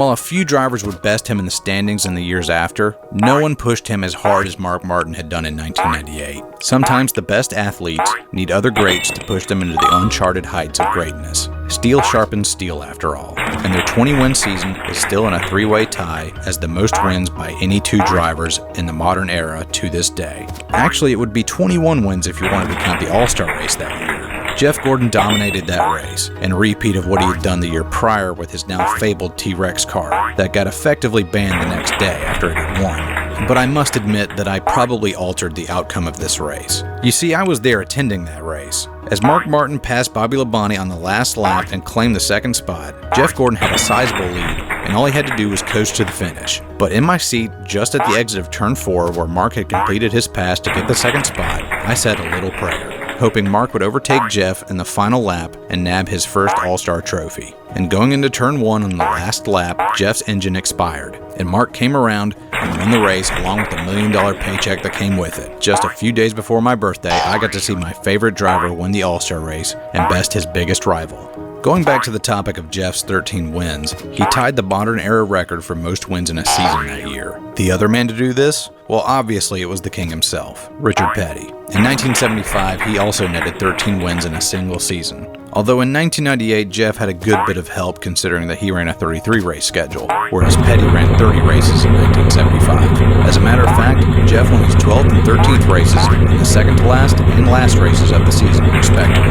While a few drivers would best him in the standings in the years after, no one pushed him as hard as Mark Martin had done in 1998. Sometimes the best athletes need other greats to push them into the uncharted heights of greatness. Steel sharpens steel after all, and their 20-win season is still in a three-way tie as the most wins by any two drivers in the modern era to this day. Actually, it would be 21 wins if you wanted to count the All-Star race that year. Jeff Gordon dominated that race, and a repeat of what he had done the year prior with his now fabled T-Rex car that got effectively banned the next day after it had won. But I must admit that I probably altered the outcome of this race. You see, I was there attending that race. As Mark Martin passed Bobby Labonte on the last lap and claimed the second spot, Jeff Gordon had a sizable lead, and all he had to do was coast to the finish. But in my seat, just at the exit of Turn 4 where Mark had completed his pass to get the second spot, I said a little prayer, hoping Mark would overtake Jeff in the final lap and nab his first All-Star trophy. And going into Turn 1 on the last lap, Jeff's engine expired, and Mark came around and won the race along with the $1 million paycheck that came with it. Just a few days before my birthday, I got to see my favorite driver win the All-Star race and best his biggest rival. Going back to the topic of Jeff's 13 wins, he tied the modern-era record for most wins in a season that year. The other man to do this? Well, obviously it was the king himself, Richard Petty. In 1975, he also netted 13 wins in a single season. Although in 1998, Jeff had a good bit of help considering that he ran a 33-race schedule, whereas Petty ran 30 races in 1975. As a matter of fact, Jeff won his 12th and 13th races in the second-to-last and last races of the season, respectively.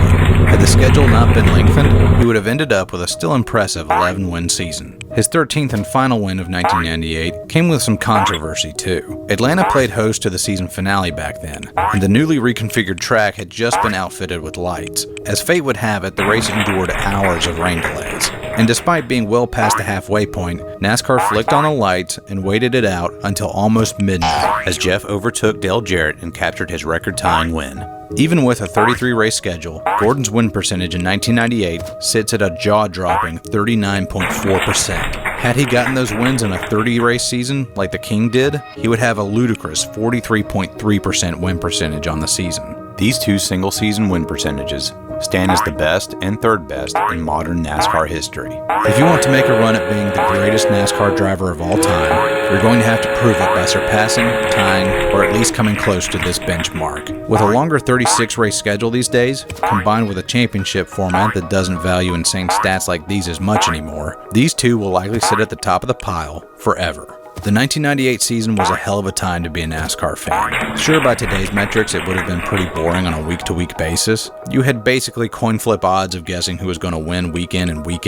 Had the schedule not been lengthened, he would have ended up with a still impressive 11-win season. His 13th and final win of 1998 came with some controversy too. Atlanta played host to the season finale back then, and the newly reconfigured track had just been outfitted with lights. As fate would have it, the race endured hours of rain delays. And despite being well past the halfway point, NASCAR flicked on the lights and waited it out until almost midnight as Jeff overtook Dale Jarrett and captured his record-tying win. Even with a 33-race schedule, Gordon's win percentage in 1998 sits at a jaw-dropping 39.4%. Had he gotten those wins in a 30-race season like the King did, he would have a ludicrous 43.3% win percentage on the season. These two single-season win percentages stand as the best and third best in modern NASCAR history. If you want to make a run at being the greatest NASCAR driver of all time, you're going to have to prove it by surpassing, tying, or at least coming close to this benchmark. With a longer 36-race schedule these days, combined with a championship format that doesn't value insane stats like these as much anymore, these two will likely sit at the top of the pile forever. The 1998 season was a hell of a time to be a NASCAR fan. Sure, by today's metrics, it would have been pretty boring on a week-to-week basis. You had basically coin flip odds of guessing who was going to win week in and week out.